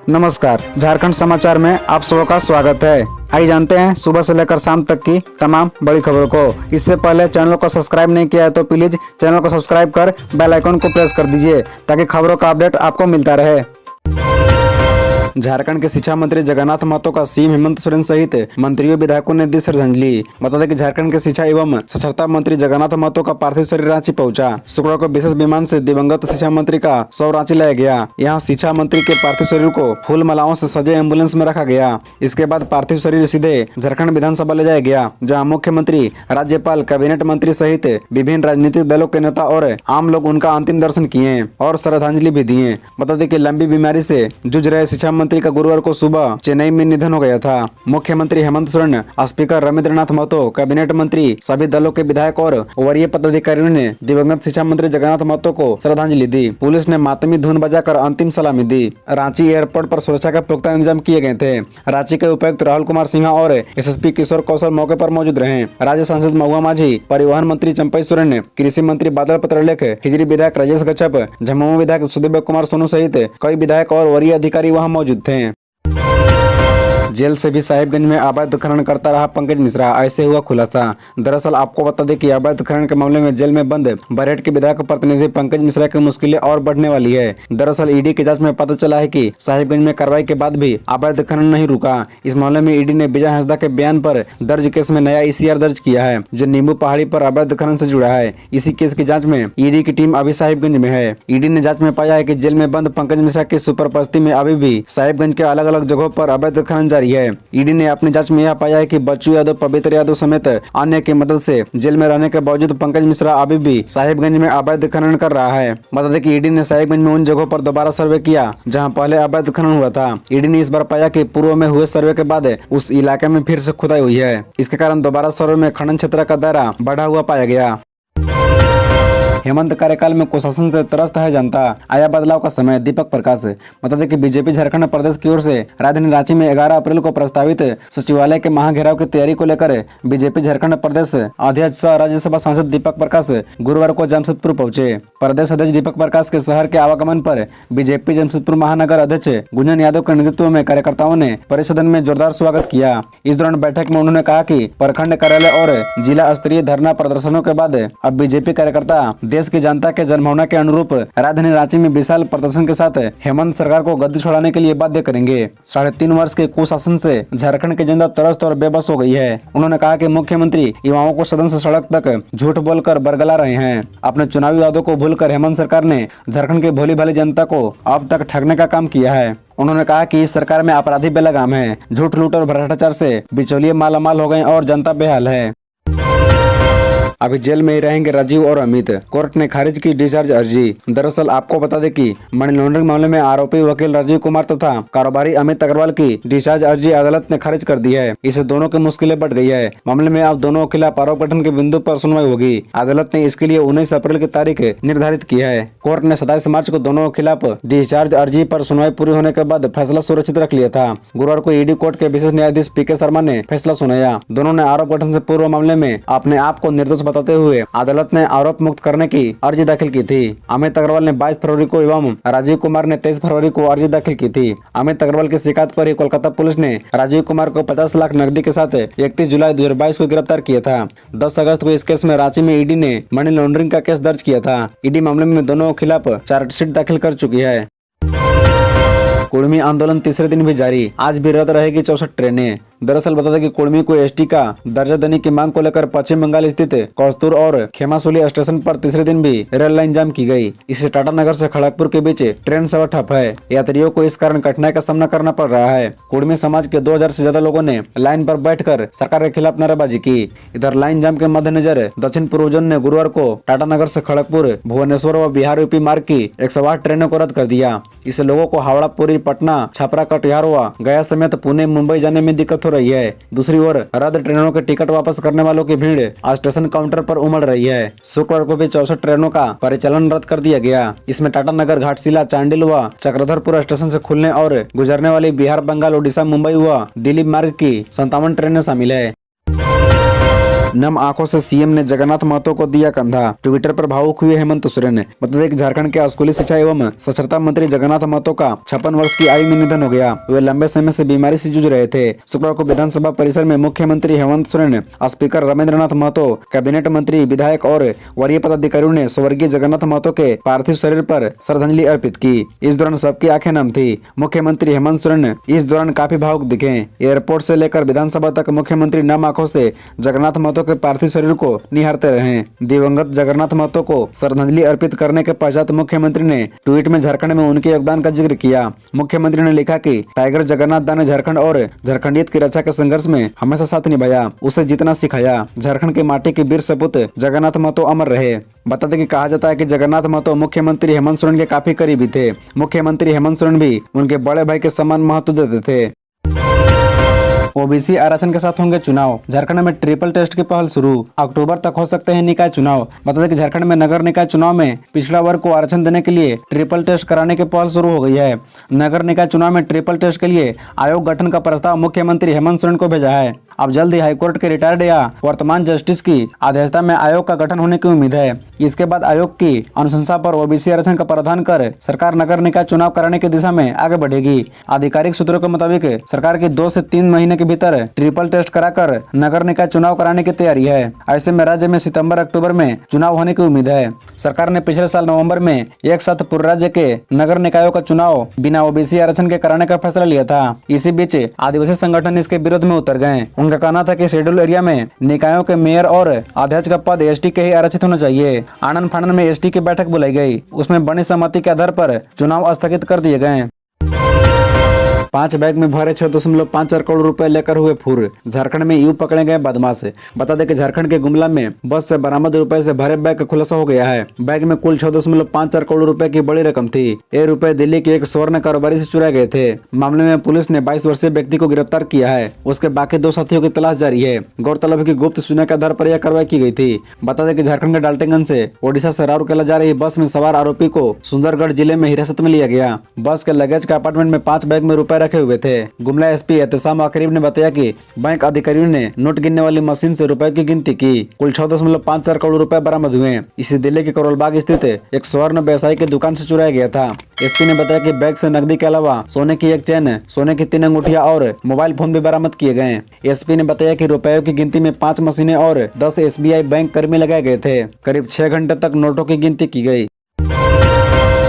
नमस्कार, झारखंड समाचार में आप सबका स्वागत है। आइए जानते हैं सुबह से लेकर शाम तक की तमाम बड़ी खबरों को। इससे पहले चैनल को सब्सक्राइब नहीं किया है तो प्लीज चैनल को सब्सक्राइब कर बेल आइकन को प्रेस कर दीजिए ताकि खबरों का अपडेट आपको मिलता रहे। झारखंड के शिक्षा मंत्री जगन्नाथ महतो का सीएम हेमंत सोरेन सहित मंत्रियों विधायकों ने दी श्रद्धांजलि। बता दें कि झारखंड के शिक्षा एवं साक्षरता मंत्री जगन्नाथ महतो का पार्थिव शरीर रांची पहुंचा। शुक्रवार को विशेष विमान से दिवंगत शिक्षा मंत्री का शव रांची लाया गया। यहां शिक्षा मंत्री के पार्थिव शरीर को फूल मालाओं से सजे एम्बुलेंस में रखा गया। इसके बाद पार्थिव शरीर सीधे झारखंड विधानसभा ले जाया गया, जहाँ मुख्यमंत्री, राज्यपाल, कैबिनेट मंत्री सहित विभिन्न राजनीतिक दलों के नेता और आम लोग उनका अंतिम दर्शन किए और श्रद्धांजलि भी दिए। बता दें कि लंबी बीमारी से जूझ रहे शिक्षा मंत्री का गुरुवार को सुबह चेन्नई में निधन हो गया था। मुख्यमंत्री हेमंत सोरेन, स्पीकर रविंद्रनाथ महतो, कैबिनेट मंत्री, सभी दलों के विधायक और वरीय पदाधिकारियों ने दिवंगत शिक्षा मंत्री जगन्नाथ महतो को श्रद्धांजलि दी। पुलिस ने मातमी धुन बजाकर अंतिम सलामी दी। रांची एयरपोर्ट पर सुरक्षा के पुख्ता इंतजाम किए गए थे। रांची के उपायुक्त राहुल कुमार सिन्हा और एसएसपी किशोर कौशल मौके पर मौजूद रहे। राज्य सांसद महुआ माझी, परिवहन मंत्री चंपई सोरेन, कृषि मंत्री बादल पत्रलेख, हिजरी विधायक राजेश गच्छप, झमुमो विधायक सुदीप कुमार सोनू सहित कई विधायक और वरीय अधिकारी वहां मौजूद थे। जेल से भी साहिबगंज में अवैध खनन करता रहा पंकज मिश्रा, ऐसे हुआ खुलासा। दरअसल आपको बता दें कि अवैध खनन के मामले में जेल में बंद बरहेट के विधायक प्रतिनिधि पंकज मिश्रा की मुश्किलें और बढ़ने वाली है। दरअसल ईडी की जांच में पता चला है कि साहिबगंज में कार्रवाई के बाद भी अवैध खनन नहीं रुका। इस मामले में ईडी ने विजय हंसदा के बयान पर दर्ज केस में नया ईसीआर दर्ज किया है, जो नींबू पहाड़ी पर अवैध खनन से जुड़ा है। इसी केस की जाँच में ईडी की टीम अभी साहिबगंज में है। ईडी ने जाँच में पाया है कि जेल में बंद पंकज मिश्रा की सुपरपस्ती में अभी भी साहिबगंज के अलग अलग जगहों पर अवैध खनन जारी है। ईडी ने अपनी जांच में यह पाया है कि बच्चू यादव, पवित्र यादव समेत अन्य की मदद से जेल में रहने के बावजूद पंकज मिश्रा अभी भी साहिबगंज में अवैध खनन कर रहा है। बता दें कि ईडी ने साहिबगंज में उन जगहों पर दोबारा सर्वे किया जहां पहले अवैध खनन हुआ था। ईडी ने इस बार पाया कि पूर्व में हुए सर्वे के बाद उस इलाके में फिर से खुदाई हुई है। इसके कारण दोबारा सर्वे में खनन क्षेत्र का दायरा बढ़ा हुआ पाया गया। हेमंत कार्यकाल में कुशासन से त्रस्त है जनता, आया बदलाव का समय, दीपक प्रकाश। बता दें कि बीजेपी झारखंड प्रदेश की ओर से राजधानी रांची में 11 अप्रैल को प्रस्तावित सचिवालय के महाघेराव की तैयारी को लेकर बीजेपी झारखंड प्रदेश अध्यक्ष सह राज्यसभा सांसद दीपक प्रकाश गुरुवार को जमशेदपुर पहुंचे। प्रदेश अध्यक्ष दीपक प्रकाश के शहर के आवागमन पर बीजेपी जमशेदपुर महानगर अध्यक्ष गुंजन यादव के नेतृत्व में कार्यकर्ताओं ने परिसदन में जोरदार स्वागत किया। इस दौरान बैठक में उन्होंने कहा कि प्रखंड कार्यालय और जिला स्तरीय धरना प्रदर्शनों के बाद अब बीजेपी कार्यकर्ता देश की जनता के जनभावना के अनुरूप राजधानी रांची में विशाल प्रदर्शन के साथ हेमंत सरकार को गद्दी छोड़ाने के लिए बाध्य करेंगे। 3.5 वर्ष के कुशासन से झारखंड की जनता त्रस्त और बेबस हो गई है। उन्होंने कहा कि मुख्यमंत्री युवाओं को सदन से सड़क तक झूठ बोलकर बरगला रहे हैं। अपने चुनावी वादों को भूलकर हेमंत सरकार ने झारखंड की भोली भाली जनता को अब तक ठगने का काम किया है। उन्होंने कहा कि इस सरकार में अपराधी बेलगाम है, झूठ लूट और भ्रष्टाचार से बिचौलिए मालामाल हो गए और जनता बेहाल है। अभी जेल में ही रहेंगे राजीव और अमित, कोर्ट ने खारिज की डिस्चार्ज अर्जी। दरअसल आपको बता दें कि मनी लॉन्ड्रिंग मामले में आरोपी वकील राजीव कुमार तथा कारोबारी अमित अग्रवाल की डिस्चार्ज अर्जी अदालत ने खारिज कर दी है। इससे दोनों की मुश्किलें बढ़ गई है। मामले में अब दोनों के खिलाफ आरोप गठन के बिंदु पर सुनवाई होगी। अदालत ने इसके लिए 19 अप्रैल की तारीख निर्धारित की है। कोर्ट ने 27 मार्च को दोनों के खिलाफ डिस्चार्ज अर्जी पर सुनवाई पूरी होने के बाद फैसला सुरक्षित रख लिया था। गुरुवार को ईडी कोर्ट के विशेष न्यायाधीश पीके शर्मा ने फैसला सुनाया। दोनों ने आरोप गठन से पूर्व मामले में अपने आप को निर्दोष बताते हुए अदालत ने आरोप मुक्त करने की अर्जी दाखिल की थी। अमित अग्रवाल ने 22 फरवरी को एवं राजीव कुमार ने 23 फरवरी को अर्जी दाखिल की थी। अमित अग्रवाल की शिकायत पर ही कोलकाता पुलिस ने राजीव कुमार को 50 लाख नकदी के साथ 31 जुलाई 2022 को गिरफ्तार किया था। 10 अगस्त को इस केस में रांची में ईडी ने मनी लॉन्ड्रिंग का केस दर्ज किया था। ईडी मामले में दोनों के खिलाफ चार्जशीट दाखिल कर चुकी है। कुर्मी आंदोलन तीसरे दिन भी जारी, आज भी रद्द रहेगी 64 ट्रेनें। दरअसल बता दें कि कुर्मी को एसटी का दर्जा देने की मांग को लेकर पश्चिम बंगाल स्थित कौस्तुर और खेमासोली स्टेशन पर तीसरे दिन भी रेल लाइन जाम की गई। इससे टाटा नगर से खड़गपुर के बीच ट्रेन सेवा ठप है। यात्रियों को इस कारण कठिनाई का सामना करना पड़ रहा है। कुर्मी समाज के 2000 से ज्यादा लोगों ने लाइन पर बैठकर सरकार के खिलाफ नारेबाजी की। इधर लाइन जाम के मद्देनजर दक्षिण पूर्व जोन ने गुरुवार को टाटा नगर से खड़गपुर, भुवनेश्वर व बिहार यूपी मार्ग की 108 ट्रेनों को रद्द कर दिया। इससे लोगों को हावड़ा, पुरी, पटना, छपरा, कटिहार व गया समेत पुणे, मुंबई जाने में दिक्कत हो रही है। दूसरी ओर रद्द ट्रेनों के टिकट वापस करने वालों की भीड़ स्टेशन काउंटर पर उमड़ रही है। शुक्रवार को भी 64 ट्रेनों का परिचालन रद्द कर दिया गया। इसमें टाटा नगर, घाटशिला, चांडिल व चक्रधरपुर स्टेशन से खुलने और गुजरने वाली बिहार, बंगाल, उड़ीसा, मुंबई व दिल्ली मार्ग की 57 ट्रेनें शामिल है। नम आंखों से सीएम ने जगन्नाथ महतो को दिया कंधा। ट्विटर पर भावुक हुए हेमंत सोरेन। बता दें कि झारखंड के स्कूली शिक्षा एवं साक्षरता मंत्री जगन्नाथ महतो का 56 वर्ष की आयु में निधन हो गया। वे लंबे समय से बीमारी से जूझ रहे थे। शुक्रवार को विधानसभा परिसर में मुख्यमंत्री हेमंत सोरेन, स्पीकर रमेंद्रनाथ महतो, कैबिनेट मंत्री, विधायक और वरीय पदाधिकारियों ने स्वर्गीय जगन्नाथ महतो के पार्थिव शरीर पर श्रद्धांजलि अर्पित की। इस दौरान सबकी आंखें नम थी। मुख्यमंत्री हेमंत सोरेन इस दौरान काफी भावुक दिखे। एयरपोर्ट से लेकर विधानसभा तक मुख्यमंत्री नम आंखों से जगन्नाथ महतो के पार्थिव शरीर को निहारते रहे। दिवंगत जगन्नाथ महतो को श्रद्धांजलि अर्पित करने के पश्चात मुख्यमंत्री ने ट्वीट में झारखंड में उनके योगदान का जिक्र किया। मुख्यमंत्री ने लिखा कि टाइगर जगन्नाथ दा ने झारखंड और झारखंडियत की रक्षा के संघर्ष में हमेशा साथ निभाया, उसे जीतना सिखाया। झारखंड के माटी के वीर सपूत जगन्नाथ महतो अमर रहे। बता दें कि कहा जाता है कि जगन्नाथ महतो मुख्यमंत्री हेमंत सोरेन के काफी करीबी थे। मुख्यमंत्री हेमंत सोरेन भी उनके बड़े भाई के समान महत्व देते थे। ओबीसी आरक्षण के साथ होंगे चुनाव। झारखंड में ट्रिपल टेस्ट की पहल शुरू। अक्टूबर तक हो सकते हैं निकाय चुनाव। बता दें कि झारखंड में नगर निकाय चुनाव में पिछड़ा वर्ग को आरक्षण देने के लिए ट्रिपल टेस्ट कराने की पहल शुरू हो गई है। नगर निकाय चुनाव में ट्रिपल टेस्ट के लिए आयोग गठन का प्रस्ताव मुख्यमंत्री हेमंत सोरेन को भेजा है। अब जल्द ही हाईकोर्ट के रिटायर्ड या वर्तमान जस्टिस की अध्यक्षता में आयोग का गठन होने की उम्मीद है। इसके बाद आयोग की अनुशंसा पर ओबीसी आरक्षण का प्रावधान कर सरकार नगर निकाय चुनाव कराने की दिशा में आगे बढ़ेगी। आधिकारिक सूत्रों के मुताबिक सरकार की 2 से 3 महीने के भीतर ट्रिपल टेस्ट कराकर नगर निकाय चुनाव कराने की तैयारी है। ऐसे में राज्य में सितंबर अक्टूबर में चुनाव होने की उम्मीद है। सरकार ने पिछले साल नवंबर में एक साथ पूरे राज्य के नगर निकायों का चुनाव बिना ओबीसी आरक्षण के कराने का फैसला लिया था। इसी बीच आदिवासी संगठन इसके विरोध में उतर गए। उनका कहना था कि शेड्यूल एरिया में निकायों के मेयर और अध्यक्ष का पद एसटी के ही आरक्षित होना चाहिए। आनंद फानन में एसटी की बैठक बुलाई गई। उसमें बनी सहमति के आधार पर चुनाव स्थगित कर दिए गए। 5 बैग में भरे 6.54 करोड़ रुपए लेकर हुए फुर। झारखंड में यूं पकड़े गए बदमाश। बता दें कि झारखंड के गुमला में बस से बरामद रुपए से भरे बैग का खुलासा हो गया है। बैग में कुल 6.54 करोड़ रुपए की बड़ी रकम थी। ये रुपए दिल्ली के एक स्वर्ण कारोबारी से चुराए गए थे। मामले में पुलिस ने 22 वर्षीय व्यक्ति को गिरफ्तार किया है। उसके बाकी 2 साथियों की तलाश जारी है। गौरतलब है कि गुप्त सूचना के आधार पर यह कार्रवाई की गई थी। बता दें कि झारखंड के डाल्टनगंज से ओडिशा से राउरकेला जा रही बस में सवार आरोपी को सुंदरगढ़ जिले में हिरासत में लिया गया। बस के लगेज के अपार्टमेंट में 5 बैग में रुपए रखे हुए थे। गुमला एसपी एहतेशाम अकरीब ने बताया कि बैंक अधिकारियों ने नोट गिनने वाली मशीन से रुपए की गिनती की। कुल 6.54 करोड़ रुपए बरामद हुए। इसी दिल्ली के करोलबाग स्थित एक स्वर्ण व्यवसायी की दुकान से चुराया गया था। एसपी ने बताया कि बैग से नकदी के अलावा सोने की एक चेन, सोने की 3 अंगूठियां और मोबाइल फोन भी बरामद किए गए। एसपी ने बताया कि रुपयों की गिनती में 5 मशीनें और 10 एसबीआई बैंक कर्मी लगाए गए थे। करीब 6 घंटे तक नोटों की गिनती की गई।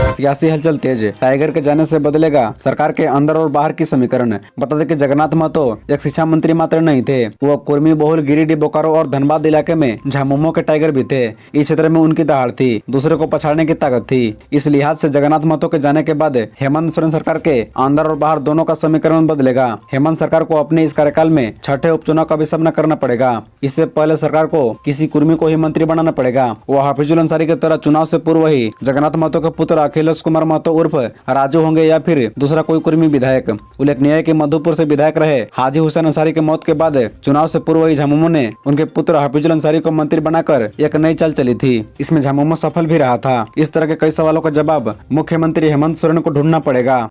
सियासी हलचल तेज। टाइगर के जाने से बदलेगा सरकार के अंदर और बाहर की समीकरण। बता दें कि जगन्नाथ महतो एक शिक्षा मंत्री मात्र नहीं थे, वो कुर्मी, बहुल, गिरिडीह, बोकारो और धनबाद इलाके में झामुमो के टाइगर भी थे। इस क्षेत्र में उनकी दहाड़ थी, दूसरे को पछाड़ने की ताकत थी। इस लिहाज से जगन्नाथ महतो के जाने के बाद हेमंत सोरेन सरकार के अंदर और बाहर दोनों का समीकरण बदलेगा। हेमंत सरकार को अपने इस कार्यकाल में 6ठे उपचुनाव का भी सामना करना पड़ेगा। इससे पहले सरकार को किसी कुर्मी को ही मंत्री बनाना पड़ेगा। वो हाफिजुल अंसारी की तरह चुनाव से पूर्व ही जगन्नाथ महतो के पुत्र अखिलेश कुमार महतो उर्फ राजू होंगे या फिर दूसरा कोई कुर्मी विधायक। उल्लेखनीय है कि मधुपुर से विधायक रहे हाजी हुसैन अंसारी के मौत के बाद चुनाव से पूर्व ही झामुमो ने उनके पुत्र हाफिजुल अंसारी को मंत्री बनाकर एक नई चाल चली थी। इसमें झामुमो सफल भी रहा था। इस तरह के कई सवालों का जवाब मुख्यमंत्री हेमंत सोरेन को ढूंढना पड़ेगा।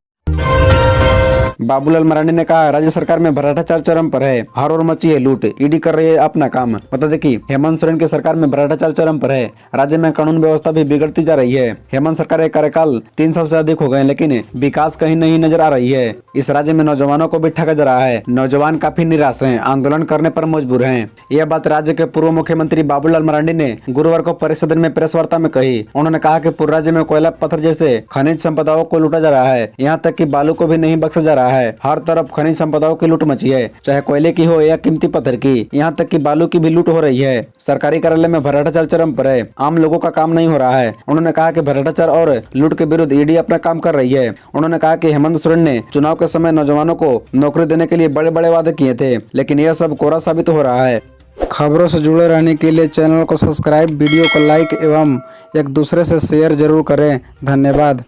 बाबूलाल मरांडी ने कहा, राज्य सरकार में भ्रष्टाचार चरम पर है, हर ओर मची है लूट, ईडी कर रही है अपना काम। बता दें कि हेमंत सोरेन की सरकार में भ्रष्टाचार चरम पर है। राज्य में कानून व्यवस्था भी बिगड़ती जा रही है। हेमंत सरकार का कार्यकाल 3 साल से अधिक हो गए, लेकिन विकास कहीं नहीं नजर आ रही है। इस राज्य में नौजवानों को भी ठगा जा रहा है। नौजवान काफी निराश हैं, आंदोलन करने पर मजबूर हैं। यह बात राज्य के पूर्व मुख्यमंत्री बाबूलाल मरांडी ने गुरुवार को परिषद में प्रेस वार्ता में कही। उन्होंने कहा कि पूरे राज्य में कोयला, पत्थर जैसे खनिज संपदाओं को लूटा जा रहा है। यहाँ तक कि बालू को भी नहीं बख्शा जा रहा है। हर तरफ खनिज संपदाओं की लूट मची है, चाहे कोयले की हो या कीमती पत्थर की। यहाँ तक कि बालू की भी लूट हो रही है। सरकारी कार्यालय में भ्रष्टाचार चरम पर है, आम लोगों का काम नहीं हो रहा है। उन्होंने कहा कि भ्रष्टाचार और लूट के विरुद्ध ईडी अपना काम कर रही है। उन्होंने कहा कि हेमंत सोरेन ने चुनाव के समय नौजवानों को नौकरी देने के लिए बड़े बड़े वादे किए थे, लेकिन यह सब कोरा साबित हो रहा है। खबरों से जुड़े रहने के लिए चैनल को सब्सक्राइब, वीडियो को लाइक एवं एक दूसरे से शेयर जरूर करें। धन्यवाद।